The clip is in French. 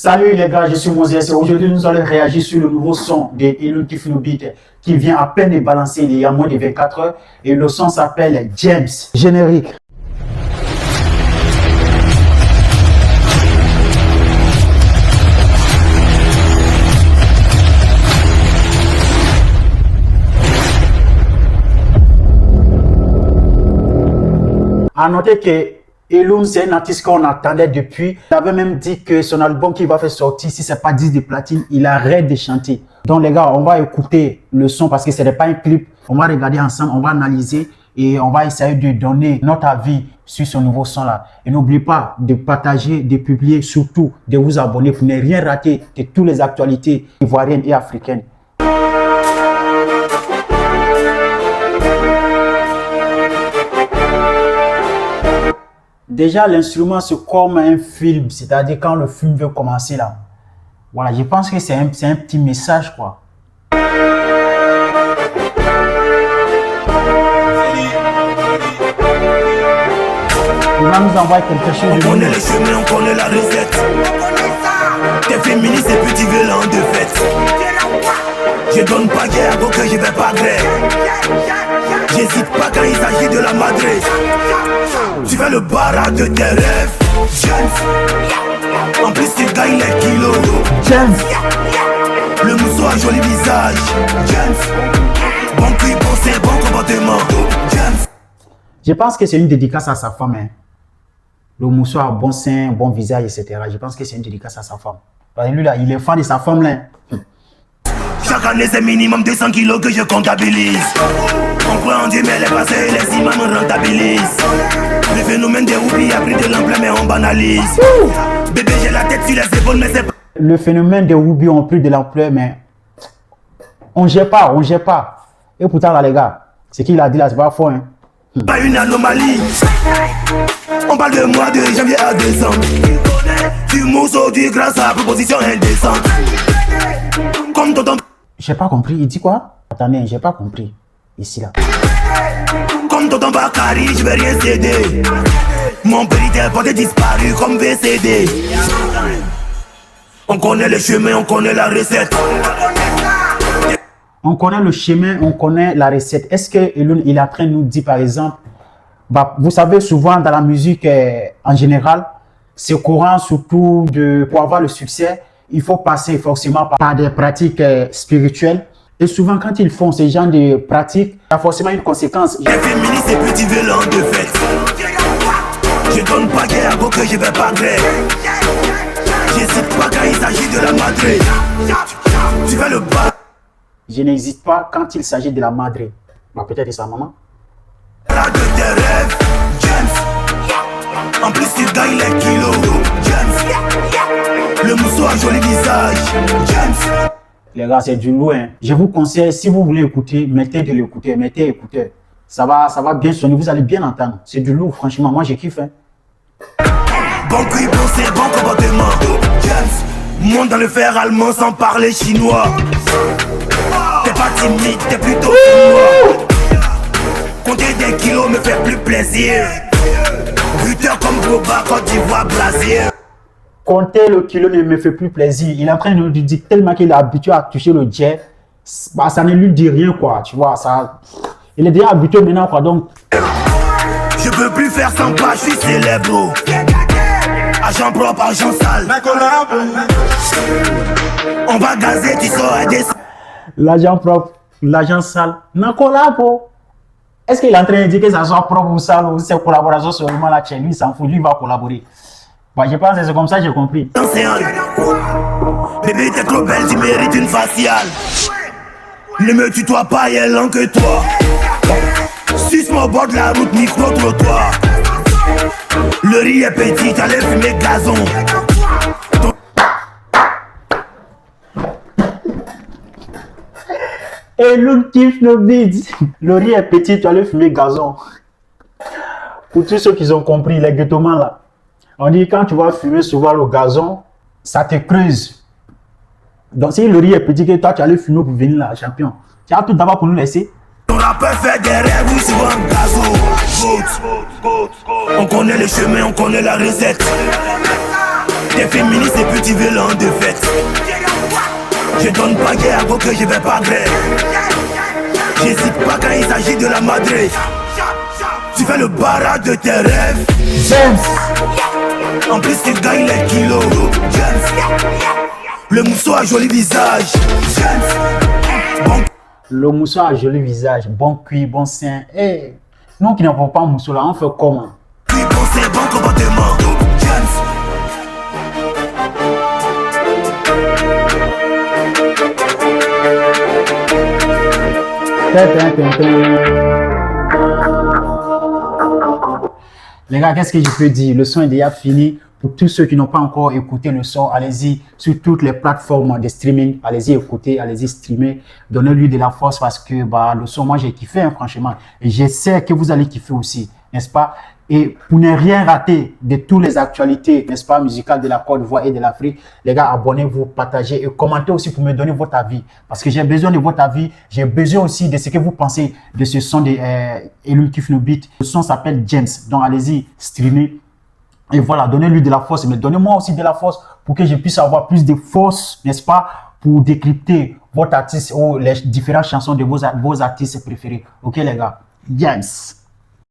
Salut les gars, je suis Moses et aujourd'hui nous allons réagir sur le nouveau son de Elun Kifnobit qui vient à peine de balancer il y a moins de 24 heures et le son s'appelle James. Générique. À noter que Elun, c'est un artiste qu'on attendait depuis. Il avait même dit que son album qu'il va faire sortir, si c'est pas 10 de platine, il arrête de chanter. Donc les gars, on va écouter le son parce que ce n'est pas un clip. On va regarder ensemble, on va analyser et on va essayer de donner notre avis sur ce nouveau son là. Et n'oubliez pas de partager, de publier, surtout de vous abonner pour ne rien rater de toutes les actualités ivoiriennes et africaines. Déjà, l'instrument, c'est comme un film, c'est-à-dire quand le film veut commencer là. Voilà, je pense que c'est un petit message, quoi. Il va nous envoyer quelque chose. On connaît le chemin, on connaît la recette. T'es féministe et puis tu veux l'en de fête. Je donne pas guerre, donc je vais pas grève. J'hésite pas quand il s'agit de la madré. Tu fais le barat de tes rêves. James. En plus tu gagnes les kilos. James. Le mousseau joli visage. James. Bon cul, bon sein, bon comportement. James. Je pense que c'est une dédicace à sa femme. Hein. Le mousseau a bon sein, bon visage, etc. Je pense que c'est une dédicace à sa femme. Parce que lui là, il est fan de sa femme là. Chaque année c'est minimum 200 kilos que je comptabilise. On croit en Dieu mais les passés et les imams rentabilisent. Le phénomène des roupies a pris de l'ampleur mais on banalise. Bébé j'ai la tête sur les épaules mais c'est pas... Le phénomène des roupies ont pris de l'ampleur mais on gère pas. Et pourtant là les gars, ce qu'il a dit là c'est pas faux hein. Pas une anomalie. On parle de mois de janvier à décembre. Du mousseau du grâce à proposition indécente. Comme tonton. J'ai pas compris, il dit quoi? Attendez, j'ai pas compris. Ici là. Comme tonton Bakary, je vais rien céder. Mon père était porté disparu comme VCD. On connaît le chemin, on connaît la recette. On connaît le chemin, on connaît la recette. Est-ce que Elun, il est en train de nous dire par exemple, bah, vous savez souvent dans la musique en général, c'est courant surtout pour avoir le succès, il faut passer forcément par des pratiques spirituelles. Et souvent, quand ils font ce genre de pratiques, il y a forcément une conséquence. Les féministes et petits violents de fête. Je donne pas guerre, donc je vais pas grève. J'hésite pas quand il s'agit de la madré. Tu fais le bas. Je n'hésite pas quand il s'agit de la madré. Bah, peut-être de sa maman. La de tes rêves, James. En plus, tu gagnes les kilos, James. Le mousseau a joli visage, James. Les gars, c'est du loin. Je vous conseille, si vous voulez écouter, mettez de l'écouteur, mettez écouteur. Ça va bien sonner, vous allez bien entendre. C'est du lourd, franchement, moi je kiffe. Hein. Bon cul, bon sein, bon comportement, James. Monte dans le fer allemand sans parler chinois. T'es pas timide, t'es plutôt chinois. Compter des kilos me fait plus plaisir. Buteur comme Boba quand tu vois Blasir. Compter le kilo ne me fait plus plaisir. Il est en train de nous dire tellement qu'il est habitué à toucher le jet. Bah, ça ne lui dit rien, quoi. Tu vois, ça. Il est déjà habitué maintenant, quoi. Donc. Je peux plus faire sans pas, je suis célèbre. Agent propre, agent sale. On va gazer, tu sauras des. L'agent propre, l'agent sale. Non, collabo. Est-ce qu'il est en train de dire que ça soit propre ou sale ou ses collaborations seulement là chez lui, il s'en fout, lui il va collaborer. Bah, je pense que c'est comme ça que j'ai compris. Bébé, t'es trop belle, tu mérites une faciale. Ne me tutoie pas, il est lent que toi. Suce-moi au bord de la route, micro-trottoir. Le riz est petit, t'allais fumer gazon. Elun Kifnobit. Le riz est petit, tu allais fumer gazon. Pour tous ceux qui ont compris, les ghettomans là. On dit quand tu vas fumer souvent le gazon, ça te creuse. Donc si le riz est petit, que toi tu allais fumer pour venir là, champion. Tu as tout d'abord pour nous laisser. Ton rappeur fait des rêves ou souvent gazon. On connaît le chemin, on connaît la recette. T'es féministe et puis tu veux l'en de fête. Je donne pas guerre, donc je vais pas grève. J'hésite pas quand il s'agit de la madré. Tu fais le baraque de tes rêves. James. En plus tu gagnes les kilos. James. Le mousseau a joli visage. James. Bon. Le mousseau a joli visage, bon cuir, bon sein. Hey, nous qui n'avons pas un mousseau là, on fait comment? Puis bon c'est bon comportement. James. Les gars, qu'est-ce que je peux dire? Le son est déjà fini. Pour tous ceux qui n'ont pas encore écouté le son, allez-y sur toutes les plateformes de streaming. Allez-y écouter, allez-y streamer. Donnez-lui de la force parce que bah, le son, moi j'ai kiffé, hein, franchement. Et je sais que vous allez kiffer aussi, n'est-ce pas? Et pour ne rien rater de toutes les actualités, n'est-ce pas, musicales de la Côte d'Ivoire et de l'Afrique, les gars, abonnez-vous, partagez et commentez aussi pour me donner votre avis. Parce que j'ai besoin de votre avis. J'ai besoin aussi de ce que vous pensez de ce son de Eloum Kiffe No Beat. Le son s'appelle James. Donc allez-y, streamez. Et voilà, donnez-lui de la force, mais donnez-moi aussi de la force pour que je puisse avoir plus de force, n'est-ce pas, pour décrypter votre artiste ou les différentes chansons de vos artistes préférés. Ok les gars, James.